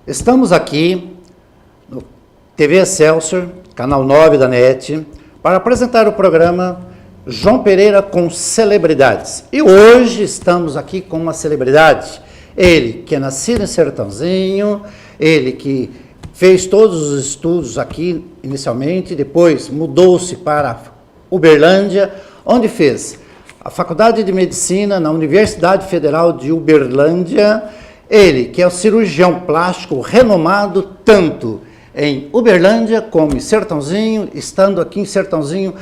Estamos aqui no TV Excelsior, canal 9 da NET, para apresentar o programa João Pereira com Celebridades. E hoje estamos aqui com uma celebridade, ele que é nascido em Sertãozinho, ele que fez todos os estudos aqui inicialmente, depois mudou-se para Uberlândia, onde fez a Faculdade de Medicina na Universidade Federal de Uberlândia. Ele, que é o cirurgião plástico renomado tanto em Uberlândia como em Sertãozinho, estando aqui em Sertãozinho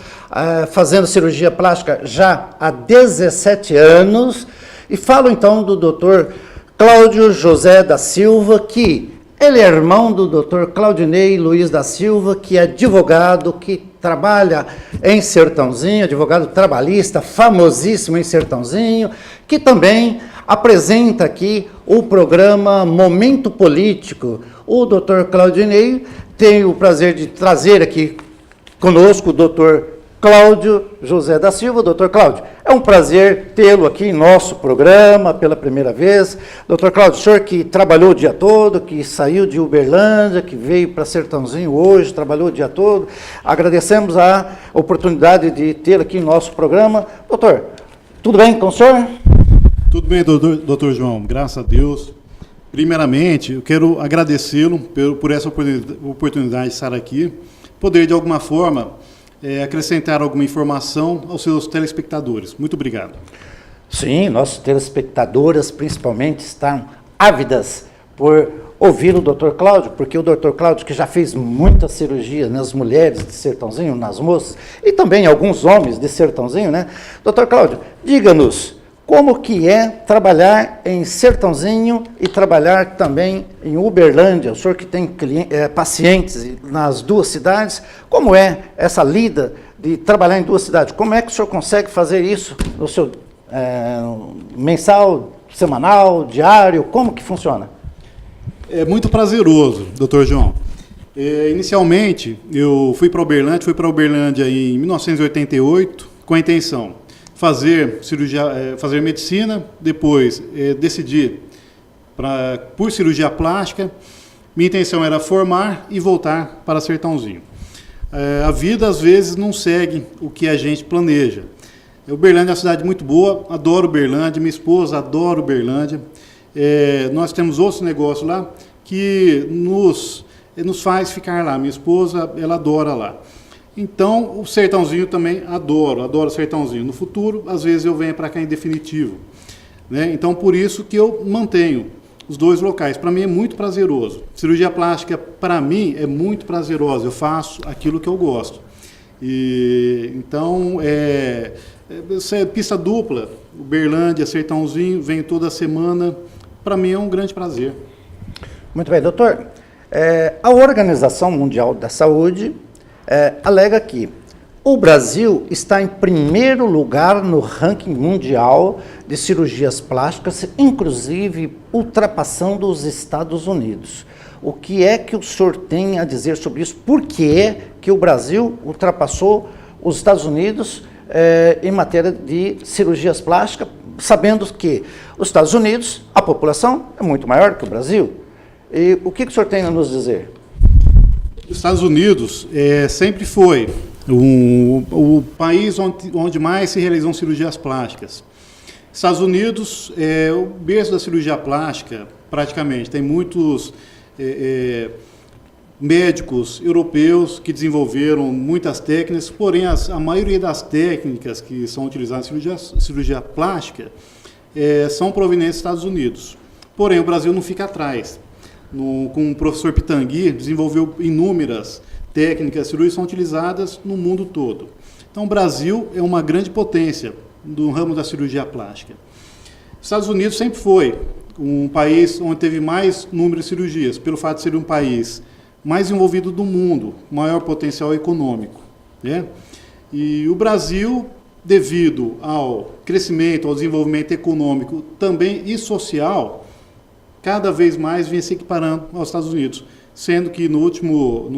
fazendo cirurgia plástica já há 17 anos. E falo então do Dr. Cláudio José da Silva, que ele é irmão do Dr. Claudinei Luiz da Silva, que é advogado, que trabalha em Sertãozinho, advogado trabalhista, famosíssimo em Sertãozinho, que também apresenta aqui o programa Momento Político. O Dr. Claudinei tem o prazer de trazer aqui conosco o Dr. Cláudio José da Silva. Dr. Cláudio, é um prazer tê-lo aqui em nosso programa pela primeira vez. Dr. Cláudio, o senhor que trabalhou o dia todo, que saiu de Uberlândia, que veio para Sertãozinho hoje, trabalhou o dia todo. Agradecemos a oportunidade de tê-lo aqui em nosso programa. Doutor, tudo bem com o senhor? Tudo bem, doutor João, graças a Deus. Primeiramente, eu quero agradecê-lo por essa oportunidade de estar aqui, poder de alguma forma acrescentar alguma informação aos seus telespectadores. Muito obrigado. Sim, nossos telespectadoras principalmente estão ávidas por ouvir o Dr. Cláudio, porque o Dr. Cláudio, que já fez muita cirurgia nas mulheres de Sertãozinho, nas moças, e também alguns homens de Sertãozinho, né? Dr. Cláudio, diga-nos, como que é trabalhar em Sertãozinho e trabalhar também em Uberlândia? O senhor que tem pacientes nas duas cidades, como é essa lida de trabalhar em duas cidades? Como é que o senhor consegue fazer isso no seu mensal, semanal, diário? Como que funciona? É muito prazeroso, doutor João. Inicialmente, eu fui para Uberlândia em 1988 com a intenção fazer medicina, depois decidi por cirurgia plástica. Minha intenção era formar e voltar para Sertãozinho. A vida, às vezes, não segue o que a gente planeja. Uberlândia é uma cidade muito boa, adoro Uberlândia, minha esposa adora Uberlândia. Nós temos outros negócios lá que nos faz ficar lá. Minha esposa, ela adora lá. Então, o Sertãozinho também adoro o Sertãozinho. No futuro, às vezes, eu venho para cá em definitivo, né? Então, por isso que eu mantenho os dois locais. Para mim é muito prazeroso. Cirurgia plástica, para mim, é muito prazerosa. Eu faço aquilo que eu gosto. Então, pista dupla, Uberlândia, Sertãozinho, venho toda semana. Para mim é um grande prazer. Muito bem, doutor. A Organização Mundial da Saúde alega que o Brasil está em primeiro lugar no ranking mundial de cirurgias plásticas, inclusive ultrapassando os Estados Unidos. O que é que o senhor tem a dizer sobre isso? Por que é que o Brasil ultrapassou os Estados Unidos em matéria de cirurgias plásticas, sabendo que os Estados Unidos, a população é muito maior que o Brasil? E o que o senhor tem a nos dizer? Os Estados Unidos sempre foi o país onde mais se realizam cirurgias plásticas. Estados Unidos é o berço da cirurgia plástica, praticamente. Tem muitos médicos europeus que desenvolveram muitas técnicas, porém a maioria das técnicas que são utilizadas em cirurgia plástica são provenientes dos Estados Unidos. Porém, o Brasil não fica atrás. Com o professor Pitangui, desenvolveu inúmeras técnicas cirúrgicas que são utilizadas no mundo todo. Então, o Brasil é uma grande potência do ramo da cirurgia plástica. Os Estados Unidos sempre foi um país onde teve mais número de cirurgias, pelo fato de ser um país mais envolvido do mundo, maior potencial econômico, né? E o Brasil, devido ao crescimento, ao desenvolvimento econômico também e social, cada vez mais vem se equiparando aos Estados Unidos, sendo que no último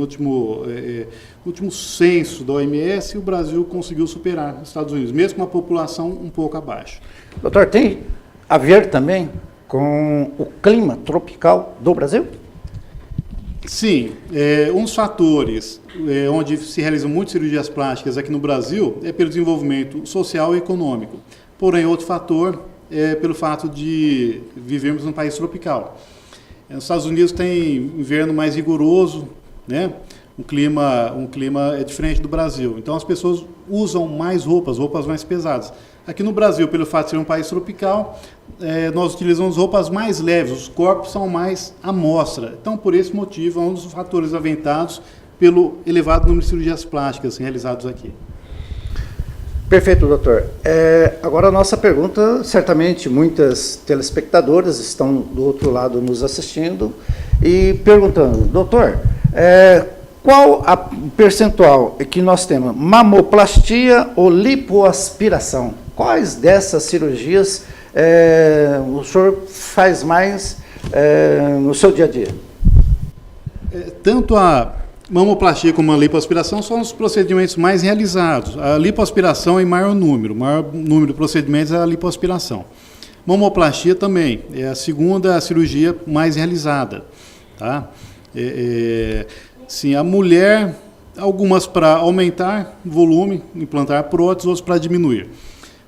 censo da OMS, o Brasil conseguiu superar os Estados Unidos, mesmo com a população um pouco abaixo. Doutor, tem a ver também com o clima tropical do Brasil? Sim, um dos fatores onde se realizam muitas cirurgias plásticas aqui no Brasil é pelo desenvolvimento social e econômico. Porém, outro fator é pelo fato de vivermos num país tropical. Nos Estados Unidos tem inverno mais rigoroso, né? Um clima é diferente do Brasil. Então as pessoas usam mais roupas mais pesadas. Aqui no Brasil, pelo fato de ser um país tropical, nós utilizamos roupas mais leves, os corpos são mais à mostra. Então, por esse motivo, é um dos fatores aventados pelo elevado número de cirurgias plásticas realizadas aqui. Perfeito, doutor. Agora a nossa pergunta, certamente muitas telespectadoras estão do outro lado nos assistindo e perguntando, doutor, qual o percentual que nós temos, mamoplastia ou lipoaspiração? Quais dessas cirurgias o senhor faz mais no seu dia a dia? Tanto a mamoplastia como a lipoaspiração são os procedimentos mais realizados. A lipoaspiração é em maior número de procedimentos é a lipoaspiração. Mamoplastia também é a segunda cirurgia mais realizada. Tá? Sim, a mulher, algumas para aumentar volume, implantar próteses, outras para diminuir.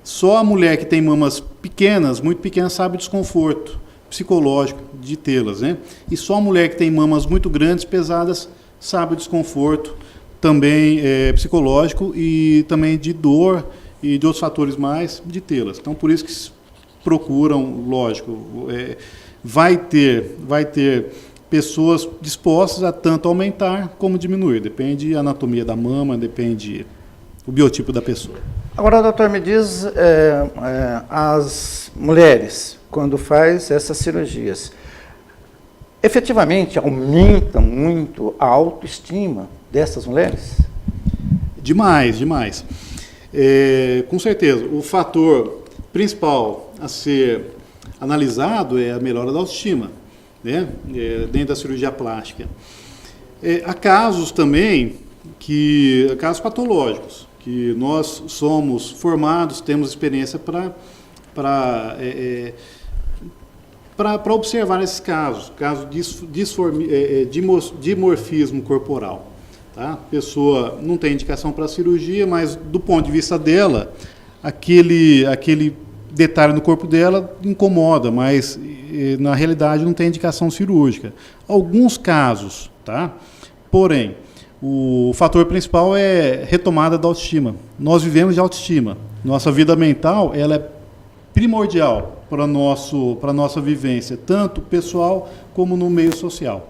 Só a mulher que tem mamas pequenas, muito pequenas, sabe o desconforto psicológico de tê-las, né? E só a mulher que tem mamas muito grandes, pesadas, sabe o desconforto também psicológico e também de dor e de outros fatores mais de tê-las. Então, por isso que procuram, lógico, vai ter pessoas dispostas a tanto aumentar como diminuir. Depende da anatomia da mama, depende do biotipo da pessoa. Agora, doutor, me diz, as mulheres, quando faz essas cirurgias, efetivamente aumenta muito a autoestima dessas mulheres? Demais, demais. Com certeza, o fator principal a ser analisado é a melhora da autoestima, né? Dentro da cirurgia plástica. Há casos também, casos patológicos, que nós somos formados, temos experiência para observar esses casos de dimorfismo corporal. Tá? A pessoa não tem indicação para cirurgia, mas do ponto de vista dela, aquele detalhe no corpo dela incomoda, mas na realidade não tem indicação cirúrgica. Alguns casos, tá? Porém, o fator principal é retomada da autoestima. Nós vivemos de autoestima. Nossa vida mental ela é primordial para a nossa vivência, tanto pessoal como no meio social.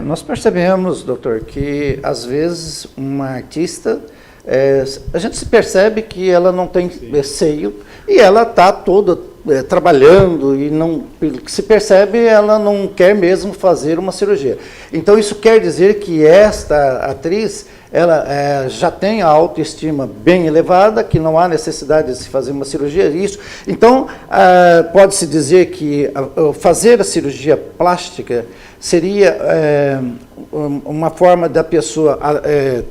Nós percebemos, doutor, que às vezes uma artista, a gente se percebe que ela não tem seio e ela está toda trabalhando e não, pelo que se percebe, ela não quer mesmo fazer uma cirurgia. Então isso quer dizer que esta atriz, ela já tem a autoestima bem elevada, que não há necessidade de se fazer uma cirurgia, isso. Então pode-se dizer que fazer a cirurgia plástica seria uma forma da pessoa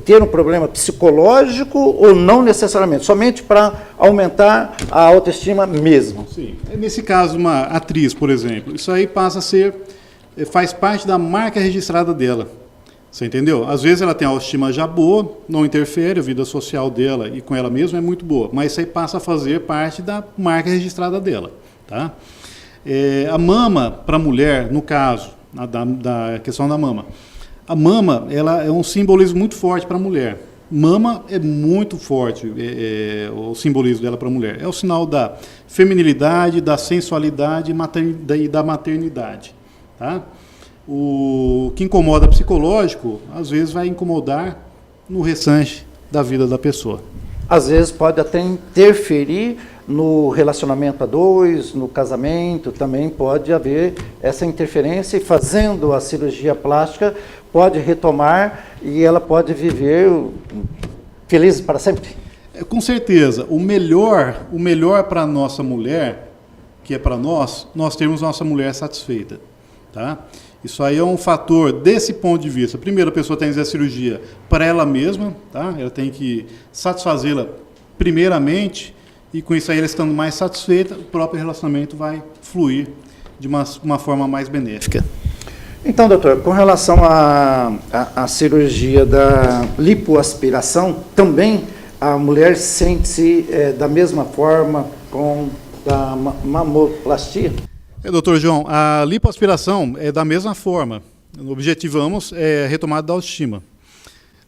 ter um problema psicológico ou não necessariamente, somente para aumentar a autoestima mesmo? Sim. Nesse caso, uma atriz, por exemplo, isso aí passa a ser, faz parte da marca registrada dela. Você entendeu? Às vezes ela tem a autoestima já boa, não interfere, a vida social dela e com ela mesma é muito boa, mas isso aí passa a fazer parte da marca registrada dela. Tá? A mama para a mulher, no caso, da questão da mama. A mama ela é um simbolismo muito forte para a mulher. Mama é muito forte, o simbolismo dela para a mulher. É o sinal da feminilidade, da sensualidade e da maternidade. Tá? O que incomoda psicológico, às vezes vai incomodar no restante da vida da pessoa. Às vezes pode até interferir no relacionamento a dois, no casamento, também pode haver essa interferência e fazendo a cirurgia plástica pode retomar e ela pode viver feliz para sempre. Com certeza, o melhor para a nossa mulher, que é para nós termos nossa mulher satisfeita. Tá? Isso aí é um fator desse ponto de vista. Primeiro, a pessoa tem que fazer a cirurgia para ela mesma, tá? Ela tem que satisfazê-la primeiramente, e com isso aí, ela estando mais satisfeita, o próprio relacionamento vai fluir de uma forma mais benéfica. Então, doutor, com relação à cirurgia da lipoaspiração, também a mulher sente-se da mesma forma com a mamoplastia? Doutor João, a lipoaspiração é da mesma forma. Objetivamos a retomada da autoestima.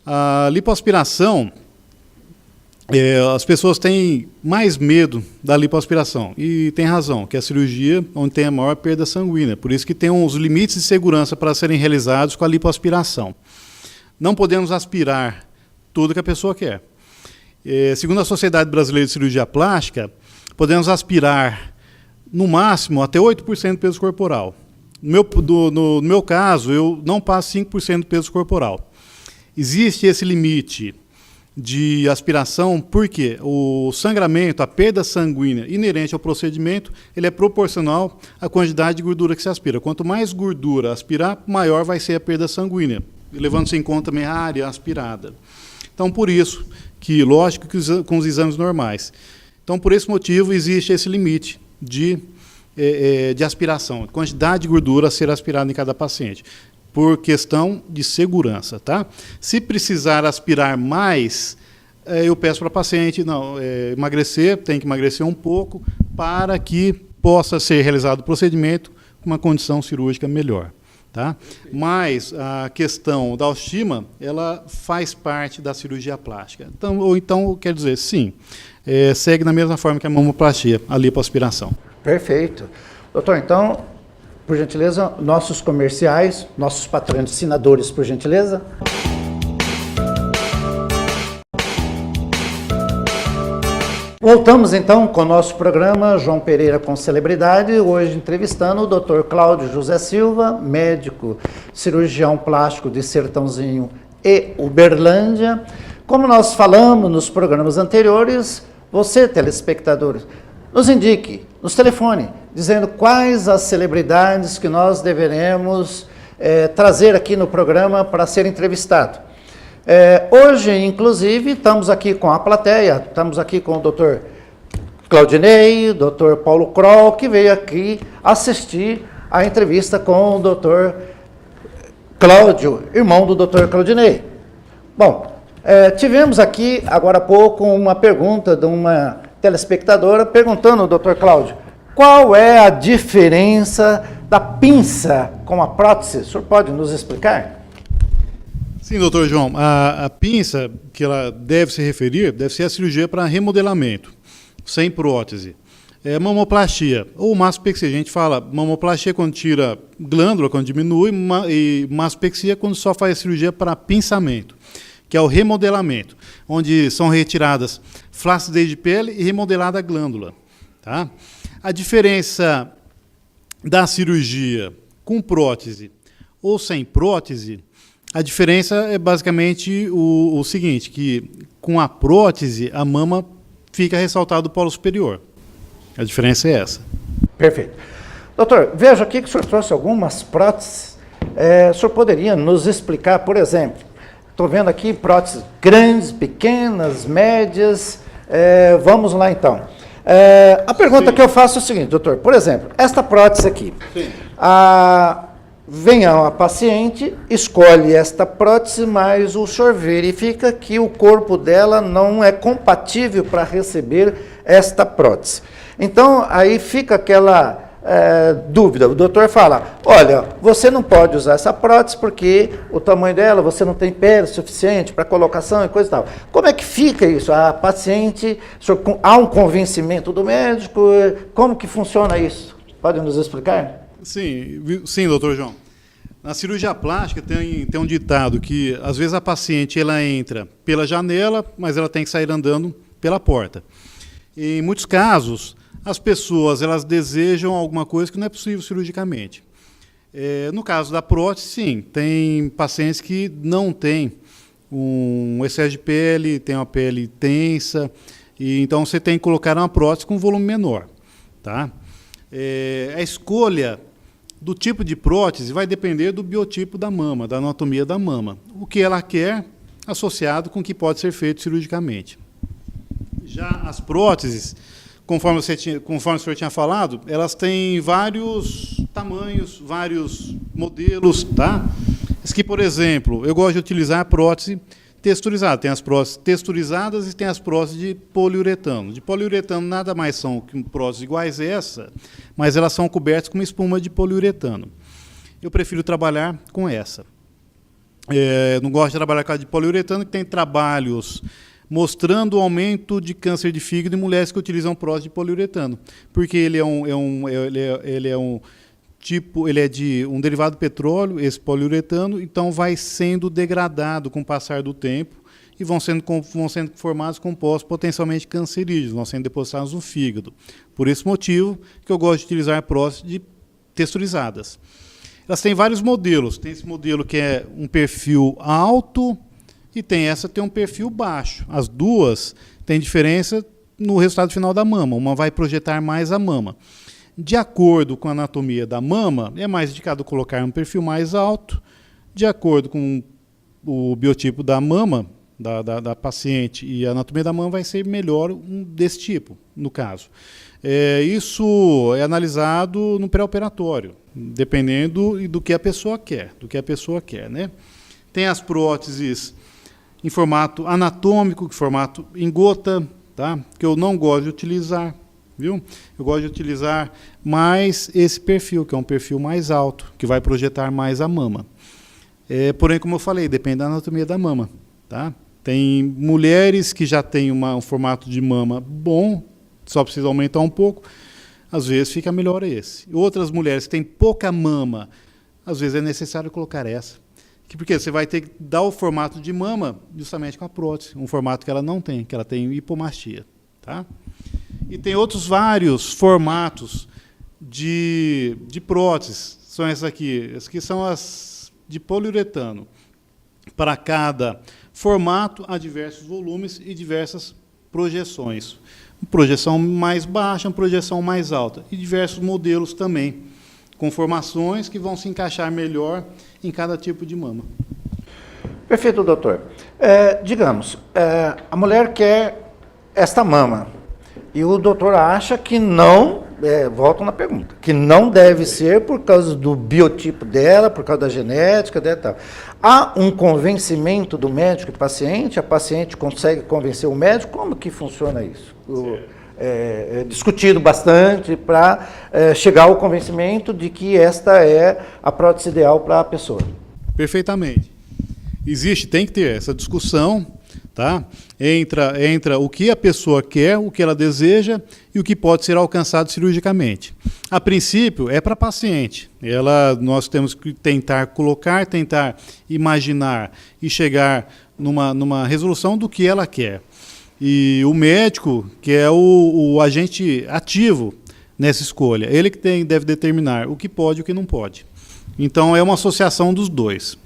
A lipoaspiração, as pessoas têm mais medo da lipoaspiração, e tem razão, que é a cirurgia onde tem a maior perda sanguínea, por isso que tem uns limites de segurança para serem realizados com a lipoaspiração. Não podemos aspirar tudo que a pessoa quer. Segundo a Sociedade Brasileira de Cirurgia Plástica, podemos aspirar, no máximo, até 8% do peso corporal. No meu caso, eu não passo 5% do peso corporal. Existe esse limite de aspiração porque o sangramento, a perda sanguínea inerente ao procedimento, ele é proporcional à quantidade de gordura que se aspira. Quanto mais gordura aspirar, maior vai ser a perda sanguínea, levando-se em conta também a área aspirada. Então, por isso que, lógico, que com os exames normais. Então, por esse motivo, existe esse limite de aspiração, quantidade de gordura a ser aspirada em cada paciente, por questão de segurança, tá? Se precisar aspirar mais, eu peço para a paciente emagrecer, tem que emagrecer um pouco, para que possa ser realizado o procedimento com uma condição cirúrgica melhor, tá? Mas a questão da autoestima, ela faz parte da cirurgia plástica. Então, quer dizer, sim, segue da mesma forma que a mamoplastia, a lipoaspiração. Perfeito. Doutor, então, por gentileza, nossos comerciais, nossos patrocinadores, por gentileza. Voltamos então com o nosso programa João Pereira com Celebridade, hoje entrevistando o Dr. Cláudio José Silva, médico cirurgião plástico de Sertãozinho e Uberlândia. Como nós falamos nos programas anteriores, você, telespectador, nos indique, nos telefone, dizendo quais as celebridades que nós deveremos trazer aqui no programa para ser entrevistado. Hoje, inclusive, estamos aqui com a plateia, estamos aqui com o Dr. Claudinei, o Dr. Paulo Kroll, que veio aqui assistir a entrevista com o Dr. Cláudio, irmão do Dr. Claudinei. Bom, tivemos aqui, agora há pouco, uma pergunta de uma telespectadora perguntando ao Dr. Cláudio, qual é a diferença da pinça com a prótese? O senhor pode nos explicar? Sim, doutor João. A pinça que ela deve se referir, deve ser a cirurgia para remodelamento, sem prótese. Mamoplastia, ou mastopexia. A gente fala mamoplastia quando tira glândula, quando diminui, e mastopexia quando só faz a cirurgia para pinçamento, que é o remodelamento, onde são retiradas flacidez de pele e remodelada a glândula. Tá? A diferença da cirurgia com prótese ou sem prótese, a diferença é basicamente o seguinte, que com a prótese a mama fica ressaltada do polo superior. A diferença é essa. Perfeito. Doutor, vejo aqui que o senhor trouxe algumas próteses. O senhor poderia nos explicar, por exemplo, estou vendo aqui próteses grandes, pequenas, médias. Vamos lá então. A pergunta Sim. que eu faço é o seguinte, doutor. Por exemplo, esta prótese aqui. Sim. Vem a paciente, escolhe esta prótese, mas o senhor verifica que o corpo dela não é compatível para receber esta prótese. Então, aí fica aquela dúvida. O doutor fala, olha, você não pode usar essa prótese porque o tamanho dela, você não tem pele suficiente para colocação e coisa e tal. Como é que fica isso? A paciente, há um convencimento do médico? Como que funciona isso? Pode nos explicar? Sim, doutor João. Na cirurgia plástica tem um ditado que, às vezes, a paciente ela entra pela janela, mas ela tem que sair andando pela porta. Em muitos casos, as pessoas elas desejam alguma coisa que não é possível cirurgicamente. No caso da prótese, sim, tem pacientes que não têm um excesso de pele, tem uma pele tensa, e então você tem que colocar uma prótese com volume menor. Tá? A escolha do tipo de prótese vai depender do biotipo da mama, da anatomia da mama. O que ela quer, associado com o que pode ser feito cirurgicamente. Já as próteses, conforme o senhor tinha falado, elas têm vários tamanhos, vários modelos, tá? Esse aqui, por exemplo, eu gosto de utilizar prótese texturizada. Tem as próteses texturizadas e tem as próteses de poliuretano. De poliuretano nada mais são que próteses iguais a essa, mas elas são cobertas com uma espuma de poliuretano. Eu prefiro trabalhar com essa. Não gosto de trabalhar com a de poliuretano, que tem trabalhos mostrando o aumento de câncer de fígado em mulheres que utilizam prótese de poliuretano, porque ele é de um derivado do petróleo, esse poliuretano, então vai sendo degradado com o passar do tempo e vão sendo formados compostos potencialmente cancerígenos, vão sendo depositados no fígado. Por esse motivo que eu gosto de utilizar próteses texturizadas. Elas têm vários modelos. Tem esse modelo que é um perfil alto e tem um perfil baixo. As duas têm diferença no resultado final da mama. Uma vai projetar mais a mama. De acordo com a anatomia da mama, é mais indicado colocar um perfil mais alto. De acordo com o biotipo da mama, da paciente, e a anatomia da mama, vai ser melhor um desse tipo, no caso. Isso é analisado no pré-operatório, dependendo do que a pessoa quer, né? Tem as próteses em formato anatômico, formato em gota, tá? Que eu não gosto de utilizar, viu? Eu gosto de utilizar mais esse perfil, que é um perfil mais alto, que vai projetar mais a mama. Porém, como eu falei, depende da anatomia da mama, tá? Tem mulheres que já têm um formato de mama bom, só precisa aumentar um pouco, às vezes fica melhor esse. Outras mulheres que têm pouca mama, às vezes é necessário colocar essa. Porque você vai ter que dar o formato de mama justamente com a prótese, um formato que ela não tem, que ela tem hipomastia. Tá? E tem outros vários formatos de próteses, são essas aqui. Essas aqui são as de poliuretano. Para cada formato, há diversos volumes e diversas projeções. Projeção mais baixa, projeção mais alta. E diversos modelos também, com formações que vão se encaixar melhor em cada tipo de mama. Perfeito, doutor. Digamos, a mulher quer esta mama e o doutor acha que não, volto na pergunta, que não deve ser por causa do biotipo dela, por causa da genética dela e tal. Há um convencimento do médico e paciente? A paciente consegue convencer o médico? Como que funciona isso? É discutido bastante para chegar ao convencimento de que esta é a prótese ideal para a pessoa. Perfeitamente. Tem que ter essa discussão, tá? Entra o que a pessoa quer, o que ela deseja e o que pode ser alcançado cirurgicamente. A princípio, é para a paciente. Nós temos que tentar imaginar e chegar numa resolução do que ela quer. E o médico, que é o agente ativo nessa escolha, ele que deve determinar o que pode e o que não pode. Então, é uma associação dos dois.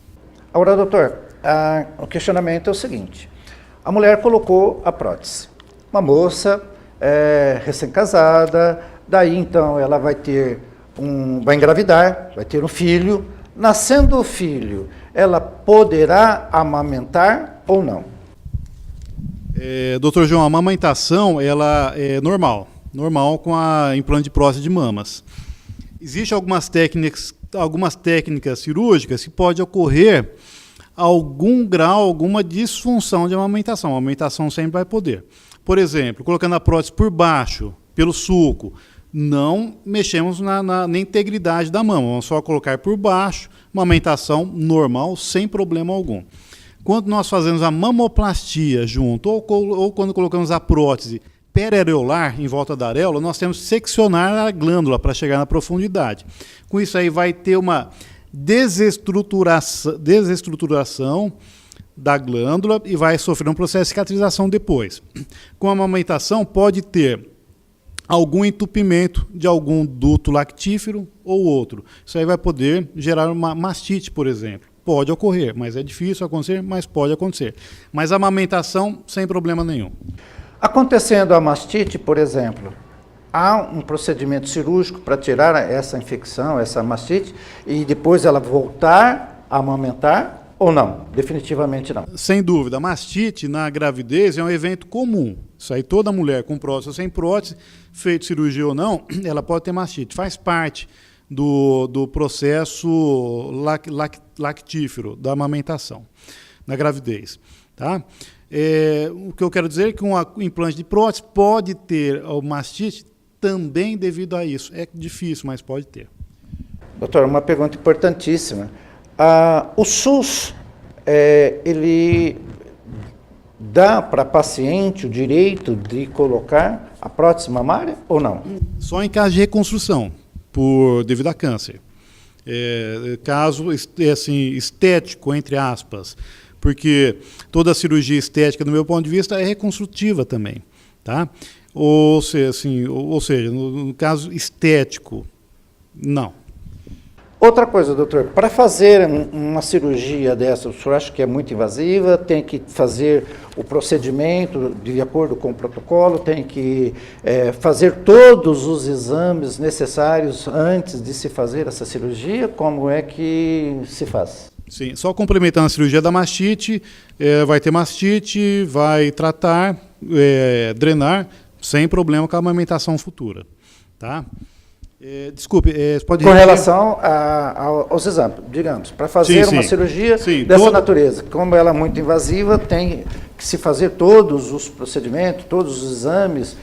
Agora, doutor, o questionamento é o seguinte. A mulher colocou a prótese. Uma moça recém-casada, daí então ela vai engravidar, vai ter um filho. Nascendo o filho, ela poderá amamentar ou não? Doutor João, a amamentação ela é normal com a implante de próstata de mamas. Existem algumas técnicas cirúrgicas que pode ocorrer algum grau, alguma disfunção de amamentação. A amamentação sempre vai poder. Por exemplo, colocando a prótese por baixo, pelo sulco, não mexemos na integridade da mama, vamos só colocar por baixo, uma amamentação normal, sem problema algum. Quando nós fazemos a mamoplastia junto, ou quando colocamos a prótese periareolar em volta da areola, nós temos que seccionar a glândula para chegar na profundidade. Com isso aí vai ter uma desestruturação da glândula e vai sofrer um processo de cicatrização depois. Com a amamentação pode ter algum entupimento de algum duto lactífero ou outro. Isso aí vai poder gerar uma mastite, por exemplo. Pode ocorrer, mas é difícil acontecer, mas pode acontecer. Mas a amamentação, sem problema nenhum. Acontecendo a mastite, por exemplo, há um procedimento cirúrgico para tirar essa infecção, essa mastite, e depois ela voltar a amamentar ou não? Definitivamente não. Sem dúvida. A mastite na gravidez é um evento comum. Isso aí toda mulher com prótese ou sem prótese, feito cirurgia ou não, ela pode ter mastite. Faz parte do processo lactífero, da amamentação, na gravidez. Tá? O que eu quero dizer é que um implante de prótese pode ter mastite também devido a isso. É difícil, mas pode ter. Doutor, uma pergunta importantíssima. O SUS, ele dá para paciente o direito de colocar a prótese mamária ou não? Só em caso de reconstrução, devido a câncer. Caso assim, estético, entre aspas, porque toda cirurgia estética, do meu ponto de vista, é reconstrutiva também. Tá? Ou seja, no caso estético, não. Outra coisa, doutor, para fazer uma cirurgia dessa, o senhor acha que é muito invasiva? Tem que fazer o procedimento de acordo com o protocolo? Tem que fazer todos os exames necessários antes de se fazer essa cirurgia? Como é que se faz? Sim, só complementando a cirurgia da mastite, vai ter mastite, vai tratar, drenar, sem problema com a amamentação futura. Tá? Desculpe, pode com relação aos exames, digamos, para fazer uma cirurgia dessa natureza, como ela é muito invasiva, tem que se fazer todos os procedimentos, todos os exames,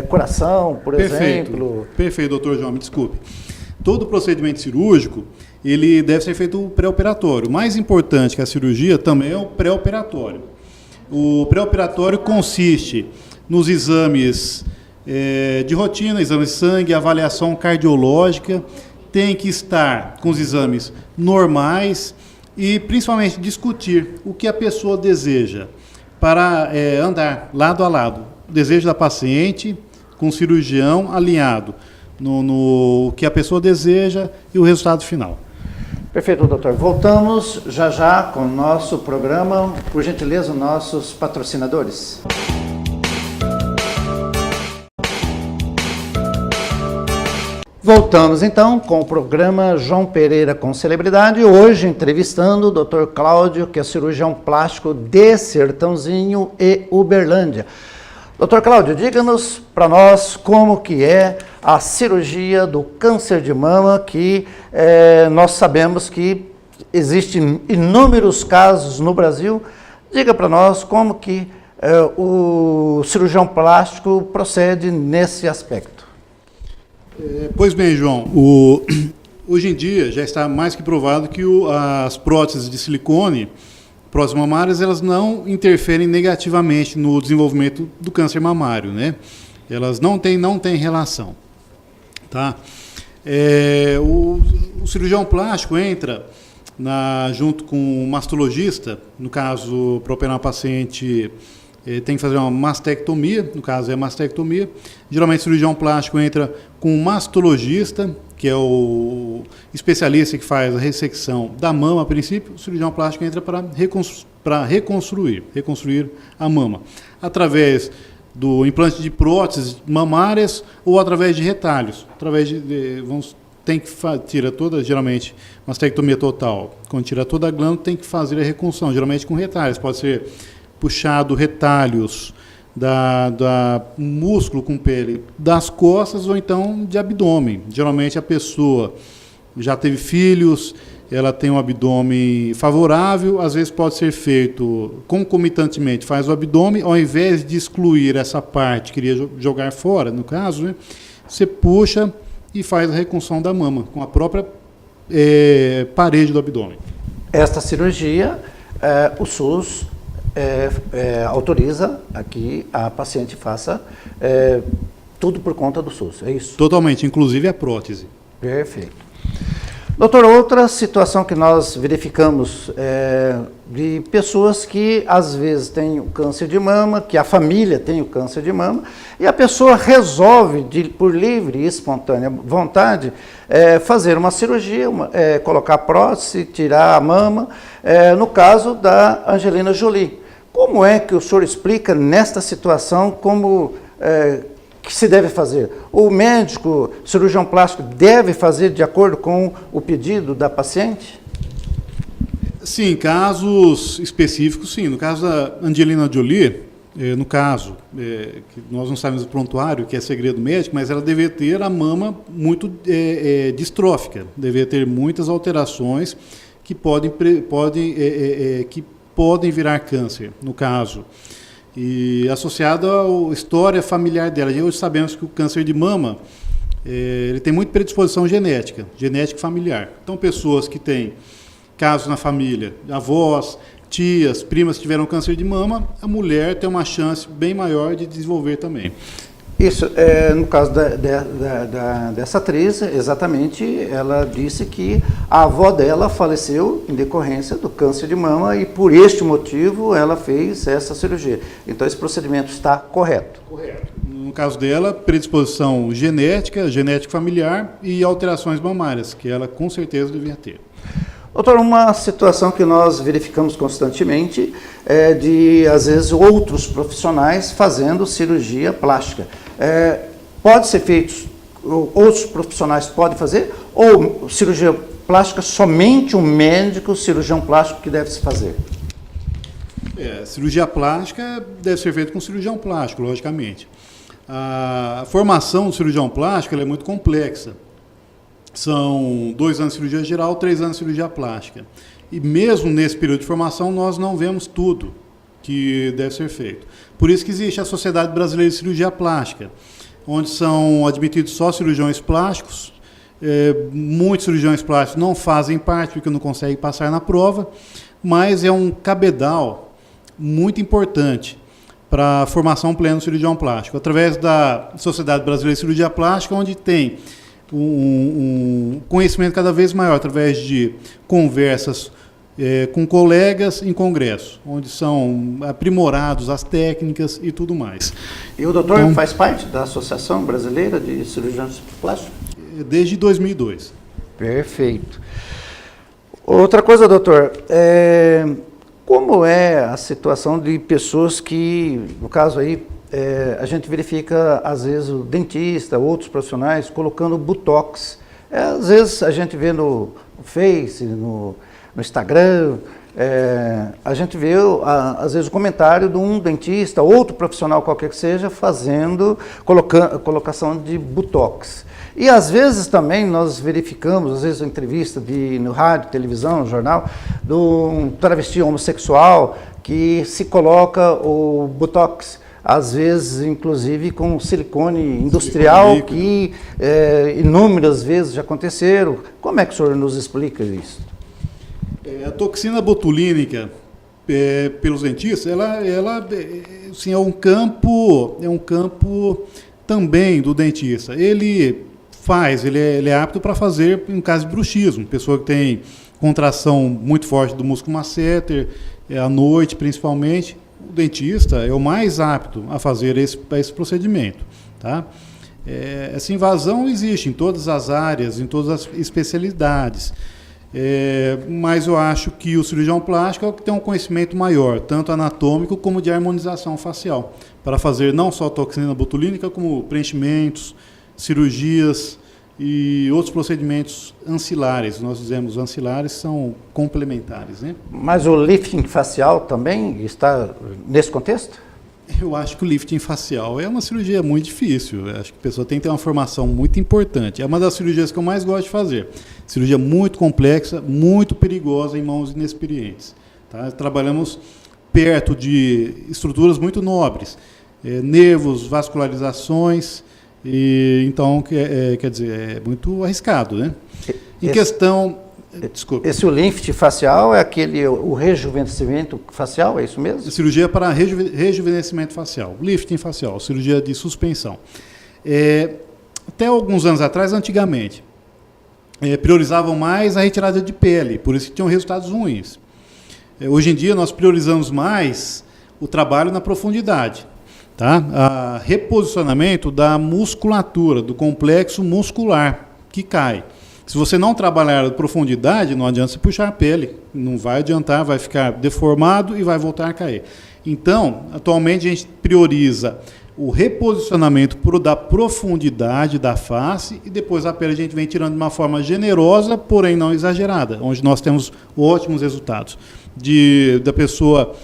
coração, por exemplo. Perfeito, doutor João, me desculpe. Todo procedimento cirúrgico, ele deve ser feito pré-operatório. O mais importante que a cirurgia também é o pré-operatório. O pré-operatório consiste nos exames de rotina, exame de sangue, avaliação cardiológica, tem que estar com os exames normais e principalmente discutir o que a pessoa deseja para andar lado a lado. O desejo da paciente com o cirurgião alinhado no que a pessoa deseja e o resultado final. Perfeito, doutor. Voltamos já com o nosso programa. Por gentileza, nossos patrocinadores. Voltamos então com o programa João Pereira com Celebridade, hoje entrevistando o Dr. Cláudio, que é cirurgião plástico de Sertãozinho e Uberlândia. Dr. Cláudio, diga-nos para nós como que é a cirurgia do câncer de mama, que nós sabemos que existem inúmeros casos no Brasil. Diga para nós como que o cirurgião plástico procede nesse aspecto. Pois bem, João, hoje em dia já está mais que provado que as próteses de silicone, próteses mamárias, elas não interferem negativamente no desenvolvimento do câncer mamário, né? Elas não têm relação. Tá? O cirurgião plástico entra junto com o mastologista, no caso, para operar uma paciente, tem que fazer uma mastectomia, no caso é mastectomia. Geralmente o cirurgião plástico entra com o mastologista, que é o especialista que faz a ressecção da mama a princípio. O cirurgião plástico entra para reconstruir a mama, através do implante de próteses mamárias ou através de retalhos. Tira toda, geralmente, mastectomia total. Quando tira toda a glândula, tem que fazer a reconstrução, geralmente com retalhos. Pode ser puxado retalhos da músculo com pele das costas ou então de abdômen. Geralmente a pessoa já teve filhos, ela tem um abdômen favorável, às vezes pode ser feito concomitantemente, faz o abdômen, ao invés de excluir essa parte, queria jogar fora, no caso, né, você puxa e faz a reconstrução da mama, com a própria parede do abdômen. Esta cirurgia, o SUS autoriza a que a paciente faça tudo por conta do SUS, é isso? Totalmente, inclusive a prótese. Perfeito. Doutor, outra situação que nós verificamos de pessoas que às vezes têm o câncer de mama, que a família tem o câncer de mama, e a pessoa resolve, por livre e espontânea vontade, fazer uma cirurgia, colocar prótese, tirar a mama, no caso da Angelina Jolie. Como é que o senhor explica nesta situação que se deve fazer? O médico, cirurgião plástico, deve fazer de acordo com o pedido da paciente? Sim, casos específicos, sim. No caso da Angelina Jolie, no caso, que nós não sabemos o prontuário, que é segredo médico, mas ela deveria ter a mama muito distrófica, deveria ter muitas alterações que podem virar câncer, no caso. E associado à história familiar dela. Hoje sabemos que o câncer de mama ele tem muita predisposição genética familiar. Então, pessoas que têm casos na família, avós, tias, primas que tiveram câncer de mama, a mulher tem uma chance bem maior de desenvolver também. Isso, no caso dessa atriz, exatamente, ela disse que a avó dela faleceu em decorrência do câncer de mama e por este motivo ela fez essa cirurgia. Então esse procedimento está correto. Correto. No caso dela, predisposição genética familiar e alterações mamárias, que ela com certeza devia ter. Doutor, uma situação que nós verificamos constantemente é de, às vezes, outros profissionais fazendo cirurgia plástica. Pode ser feito, outros profissionais podem fazer, ou cirurgia plástica somente um médico cirurgião plástico que deve se fazer? Cirurgia plástica deve ser feita com cirurgião plástico, logicamente. A formação do cirurgião plástico ela é muito complexa. São 2 anos de cirurgia geral, 3 anos de cirurgia plástica. E mesmo nesse período de formação, nós não vemos tudo que deve ser feito. Por isso que existe a Sociedade Brasileira de Cirurgia Plástica, onde são admitidos só cirurgiões plásticos. Muitos cirurgiões plásticos não fazem parte porque não conseguem passar na prova, mas é um cabedal muito importante para a formação plena do cirurgião plástico. Através da Sociedade Brasileira de Cirurgia Plástica, onde tem um conhecimento cada vez maior através de conversas com colegas em congresso, onde são aprimorados as técnicas e tudo mais. E o doutor então, faz parte da Associação Brasileira de Cirurgiões Plásticos? Desde 2002. Perfeito. Outra coisa, doutor, como é a situação de pessoas que, no caso aí, a gente verifica, às vezes, o dentista, outros profissionais, colocando botox. Às vezes, a gente vê no Face, no Instagram, a gente vê, às vezes, o comentário de um dentista, outro profissional qualquer que seja, fazendo colocação de botox. E, às vezes, também nós verificamos, às vezes, entrevista no rádio, televisão, jornal, de um travesti homossexual que se coloca o botox, às vezes, inclusive, com silicone industrial, que inúmeras vezes já aconteceram. Como é que o senhor nos explica isso? A toxina botulínica, pelos dentistas, ela assim, é um campo também do dentista. Ele é apto para fazer em caso de bruxismo, pessoa que tem contração muito forte do músculo masseter, à noite principalmente. O dentista é o mais apto a fazer esse procedimento. Tá? Essa invasão existe em todas as áreas, em todas as especialidades, mas eu acho que o cirurgião plástico é o que tem um conhecimento maior, tanto anatômico como de harmonização facial, para fazer não só toxina botulínica, como preenchimentos, cirurgias e outros procedimentos ancilares. Nós dizemos ancilares são complementares, né? Mas o lifting facial também está nesse contexto? Eu acho que o lifting facial é uma cirurgia muito difícil. Eu acho que a pessoa tem que ter uma formação muito importante. É uma das cirurgias que eu mais gosto de fazer. Cirurgia muito complexa, muito perigosa em mãos inexperientes. Tá? Trabalhamos perto de estruturas muito nobres, nervos, vascularizações. E, então, quer dizer, é muito arriscado, né? Em questão... Desculpa. Esse lifting facial é o rejuvenescimento facial, é isso mesmo? Cirurgia para rejuvenescimento facial, lifting facial, cirurgia de suspensão. Até alguns anos atrás, antigamente, priorizavam mais a retirada de pele, por isso que tinham resultados ruins. Hoje em dia, nós priorizamos mais o trabalho na profundidade. Tá? A reposicionamento da musculatura, do complexo muscular que cai. Se você não trabalhar a profundidade, não adianta você puxar a pele, não vai adiantar, vai ficar deformado e vai voltar a cair. Então, atualmente a gente prioriza o reposicionamento da profundidade da face e depois a pele a gente vem tirando de uma forma generosa, porém não exagerada, onde nós temos ótimos resultados da pessoa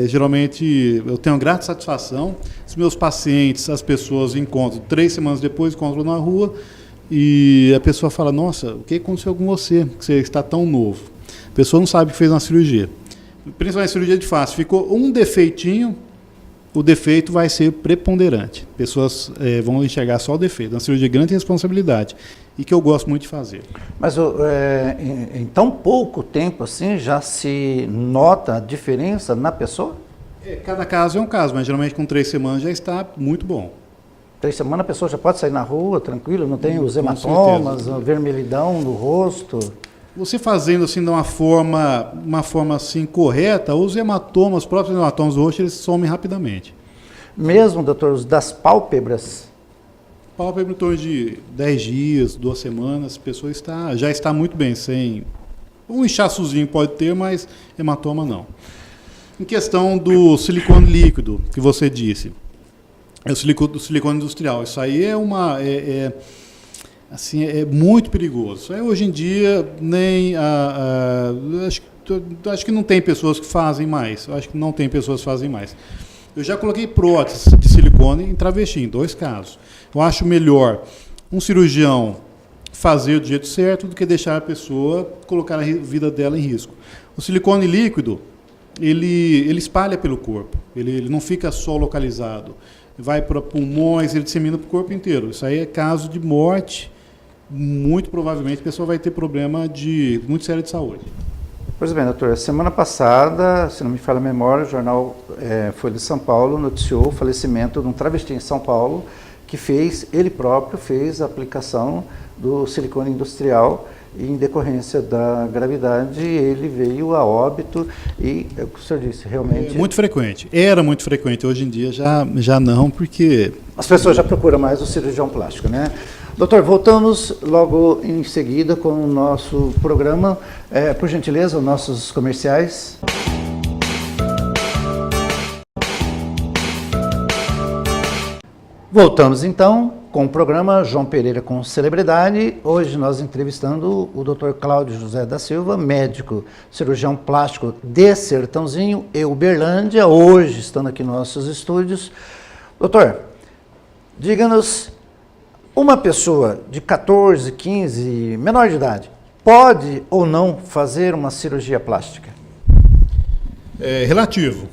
Geralmente eu tenho grata satisfação. Os meus pacientes, as pessoas encontram 3 semanas depois, encontram na rua e a pessoa fala: nossa, o que aconteceu com você? Que você está tão novo. A pessoa não sabe que fez uma cirurgia. Principalmente cirurgia de face. Ficou um defeitinho, o defeito vai ser preponderante. Pessoas vão enxergar só o defeito. Uma cirurgia de grande responsabilidade e que eu gosto muito de fazer. Mas em tão pouco tempo assim já se nota a diferença na pessoa? Cada caso é um caso, mas geralmente com 3 semanas já está muito bom. 3 semanas a pessoa já pode sair na rua tranquilo, não tem os hematomas, a vermelhidão no rosto? Você fazendo assim de uma forma assim correta, os próprios hematomas do rosto, eles somem rapidamente. Mesmo, doutor, os das pálpebras? Pálpebra em torno de 10 dias, 2 semanas, a pessoa já está muito bem, sem... Um inchaçozinho pode ter, mas hematoma não. Em questão do silicone líquido, que você disse, o silicone industrial, isso aí assim, é muito perigoso. Isso aí, hoje em dia, nem acho que não tem pessoas que fazem mais. Eu acho que não tem pessoas que fazem mais. Eu já coloquei próteses de silicone em travesti, em 2 casos. Eu acho melhor um cirurgião fazer do jeito certo do que deixar a pessoa colocar a vida dela em risco. O silicone líquido, ele espalha pelo corpo, ele não fica só localizado. Vai para pulmões, ele dissemina para o corpo inteiro. Isso aí é caso de morte, muito provavelmente a pessoa vai ter problema muito sério de saúde. Pois bem, doutor, semana passada, se não me falha a memória, o jornal Folha de São Paulo noticiou o falecimento de um travesti em São Paulo que ele próprio fez a aplicação do silicone industrial e, em decorrência da gravidade, ele veio a óbito e, é o que o senhor disse, realmente... Muito frequente. Era muito frequente. Hoje em dia já não, porque... As pessoas já procuram mais o cirurgião plástico, né? Doutor, voltamos logo em seguida com o nosso programa. Por gentileza, os nossos comerciais. Voltamos então com o programa João Pereira com Celebridade. Hoje nós entrevistando o Dr. Cláudio José da Silva, médico cirurgião plástico de Sertãozinho e Uberlândia, hoje estando aqui nos nossos estúdios. Doutor, diga-nos, uma pessoa de 14, 15, menor de idade, pode ou não fazer uma cirurgia plástica? É relativo.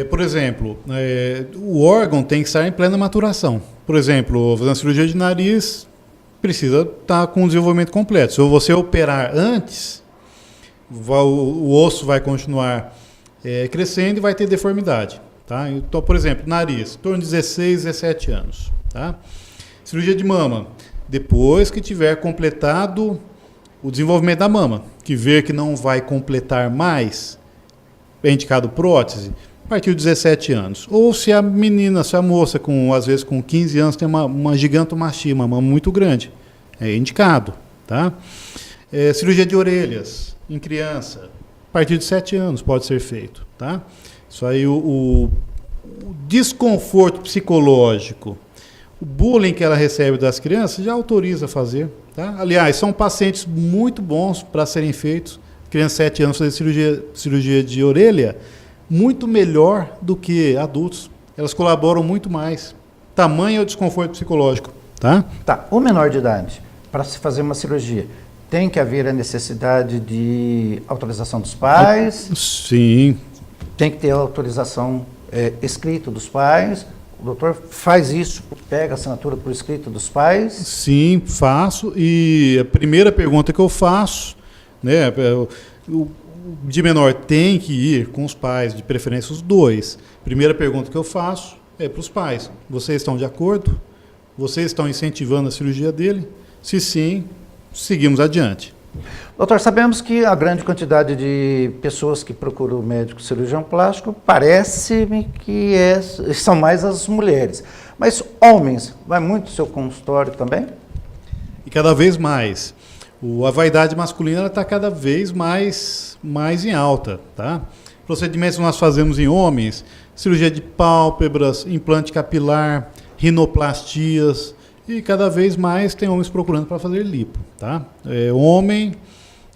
Por exemplo, o órgão tem que estar em plena maturação. Por exemplo, fazer uma cirurgia de nariz precisa estar com o desenvolvimento completo. Se você operar antes, o osso vai continuar crescendo e vai ter deformidade. Tá? Então, por exemplo, nariz, em torno de 16, 17 anos. Tá? Cirurgia de mama, depois que tiver completado o desenvolvimento da mama, que ver que não vai completar mais, é indicado prótese, a partir de 17 anos. Ou se a moça, às vezes com 15 anos, tem uma gigantomastia, uma mama muito grande, é indicado. Tá? Cirurgia de orelhas, em criança, a partir de 7 anos pode ser feito. Tá? Isso aí, o desconforto psicológico, o bullying que ela recebe das crianças, já autoriza a fazer. Tá? Aliás, são pacientes muito bons para serem feitos. Criança de 7 anos fazer cirurgia de orelha, muito melhor do que adultos. Elas colaboram muito mais. Tamanho é o desconforto psicológico. Tá? Tá. O menor de idade, para se fazer uma cirurgia, tem que haver a necessidade de autorização dos pais? Sim. Tem que ter a autorização escrita dos pais? O doutor faz isso, pega a assinatura por escrito dos pais? Sim, faço. E a primeira pergunta que eu faço, né, o de menor tem que ir com os pais, de preferência os 2. Primeira pergunta que eu faço é para os pais. Vocês estão de acordo? Vocês estão incentivando a cirurgia dele? Se sim, seguimos adiante. Doutor, sabemos que a grande quantidade de pessoas que procuram o médico cirurgião plástico parece-me que são mais as mulheres. Mas homens, vai muito no seu consultório também? E cada vez mais. A vaidade masculina está cada vez mais em alta. Tá? Procedimentos que nós fazemos em homens, cirurgia de pálpebras, implante capilar, rinoplastias, e cada vez mais tem homens procurando para fazer lipo. Tá? Homem,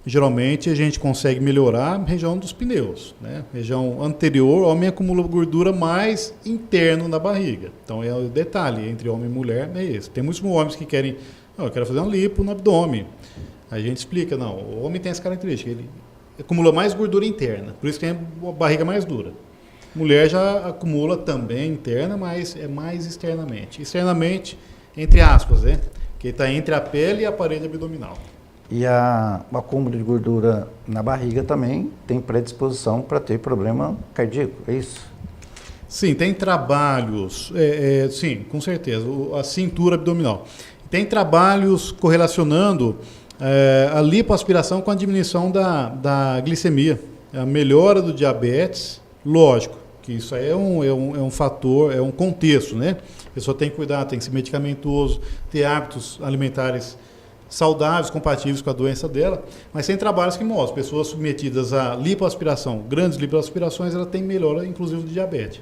geralmente a gente consegue melhorar a região dos pneus, né? Região anterior, o homem acumula gordura mais interno na barriga. Então é o detalhe entre homem e mulher é esse. Tem muitos homens que querem, eu quero fazer uma lipo no abdômen. Aí a gente explica, não, o homem tem essa característica, ele acumula mais gordura interna, por isso que tem a barriga mais dura. Mulher já acumula também interna, mas é mais externamente. Externamente, entre aspas, né? Que está entre a pele e a parede abdominal. E o acúmulo de gordura na barriga também tem predisposição para ter problema cardíaco, é isso? Sim, tem trabalhos, sim, com certeza, a cintura abdominal. Tem trabalhos correlacionando a lipoaspiração com a diminuição da glicemia, a melhora do diabetes, lógico, que isso aí é um fator, é um contexto, né? A pessoa tem que cuidar, tem que ser medicamentoso, ter hábitos alimentares saudáveis, compatíveis com a doença dela, mas tem trabalhos que mostram, pessoas submetidas a lipoaspiração, grandes lipoaspirações, ela tem melhora, inclusive, do diabetes.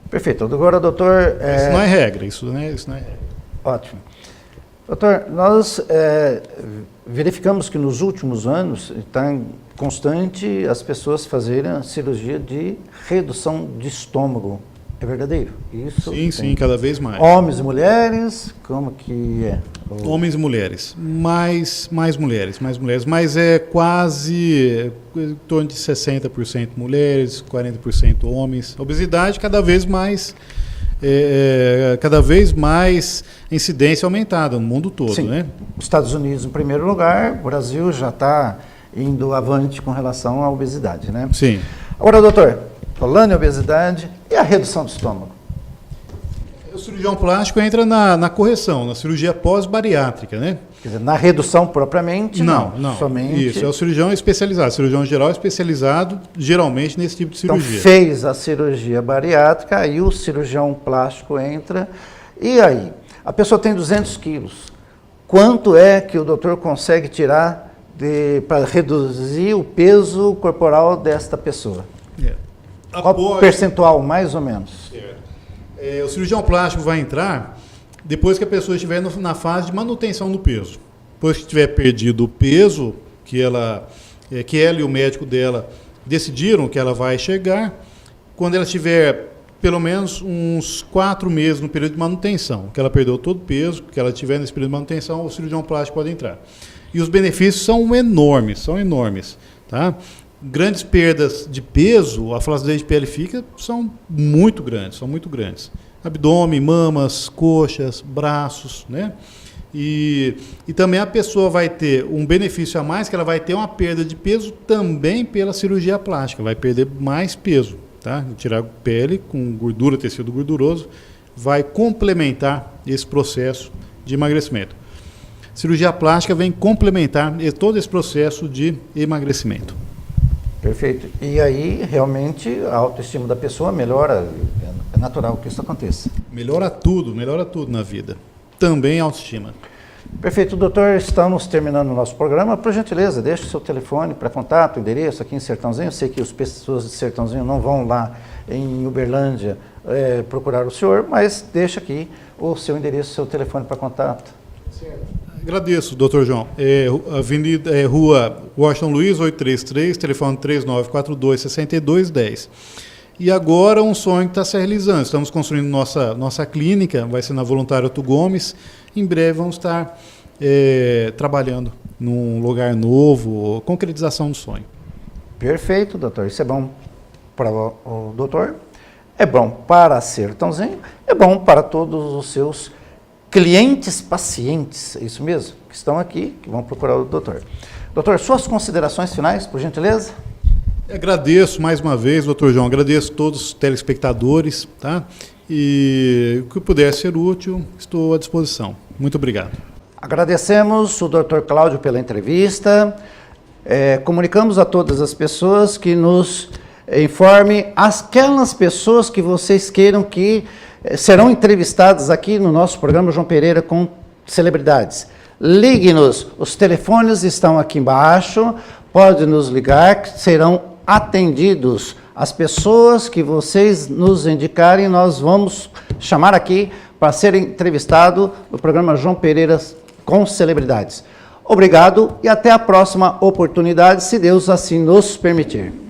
Perfeito. Agora, doutor... Isso não é regra, isso não é regra. Ótimo. Doutor, nós verificamos que nos últimos anos está constante as pessoas fazerem a cirurgia de redução de estômago. É verdadeiro? Isso Sim, cada vez mais. Homens e mulheres, como que é? Homens e mulheres, mais mulheres, mas é quase em torno de 60% mulheres, 40% homens. A obesidade cada vez mais incidência aumentada no mundo todo. Sim. Né? Estados Unidos em primeiro lugar, o Brasil já está indo avante com relação à obesidade, né? Sim. Agora, doutor, falando em obesidade, e a redução do estômago? O cirurgião plástico entra na correção, na cirurgia pós-bariátrica, né? Quer dizer, na redução propriamente, não. Somente... Isso, é o cirurgião especializado. O cirurgião geral é especializado, geralmente, nesse tipo de cirurgia. Então, fez a cirurgia bariátrica, aí o cirurgião plástico entra. E aí? A pessoa tem 200 quilos. Quanto é que o doutor consegue tirar para reduzir o peso corporal desta pessoa? Qual percentual, mais ou menos? O cirurgião plástico vai entrar depois que a pessoa estiver na fase de manutenção do peso. Depois que tiver perdido o peso que ela e o médico dela decidiram que ela vai chegar, quando ela tiver pelo menos uns 4 meses no período de manutenção, que ela perdeu todo o peso, que ela tiver nesse período de manutenção, o cirurgião plástico pode entrar. E os benefícios são enormes, tá? Grandes perdas de peso, a flacidez de pele fica, são muito grandes. Abdômen, mamas, coxas, braços, né? E também a pessoa vai ter um benefício a mais, que ela vai ter uma perda de peso também pela cirurgia plástica, vai perder mais peso, tá? Tirar pele com gordura, tecido gorduroso, vai complementar esse processo de emagrecimento. Cirurgia plástica vem complementar todo esse processo de emagrecimento. Perfeito. E aí, realmente, a autoestima da pessoa melhora, é natural que isso aconteça. Melhora tudo na vida. Também a autoestima. Perfeito, doutor. Estamos terminando o nosso programa. Por gentileza, deixe o seu telefone para contato, endereço aqui em Sertãozinho. Eu sei que as pessoas de Sertãozinho não vão lá em Uberlândia procurar o senhor, mas deixa aqui o seu endereço, o seu telefone para contato. Certo. Agradeço, doutor João. Rua Washington Luiz, 833, telefone 3942-6210. E agora um sonho que está se realizando. Estamos construindo nossa clínica, vai ser na Voluntário Otto Gomes. Em breve vamos estar trabalhando num lugar novo, concretização do sonho. Perfeito, doutor. Isso é bom para o doutor, é bom para Sertãozinho, é bom para todos os seus clientes, pacientes, é isso mesmo, que estão aqui, que vão procurar o doutor. Doutor, suas considerações finais, por gentileza? Agradeço mais uma vez, doutor João, agradeço a todos os telespectadores, tá? E o que puder ser útil, estou à disposição. Muito obrigado. Agradecemos o doutor Cláudio pela entrevista, comunicamos a todas as pessoas que nos informe aquelas pessoas que vocês queiram que serão entrevistados aqui no nosso programa João Pereira com celebridades. Ligue-nos, os telefones estão aqui embaixo, pode nos ligar, que serão atendidos. As pessoas que vocês nos indicarem, nós vamos chamar aqui para serem entrevistados no programa João Pereira com celebridades. Obrigado e até a próxima oportunidade, se Deus assim nos permitir.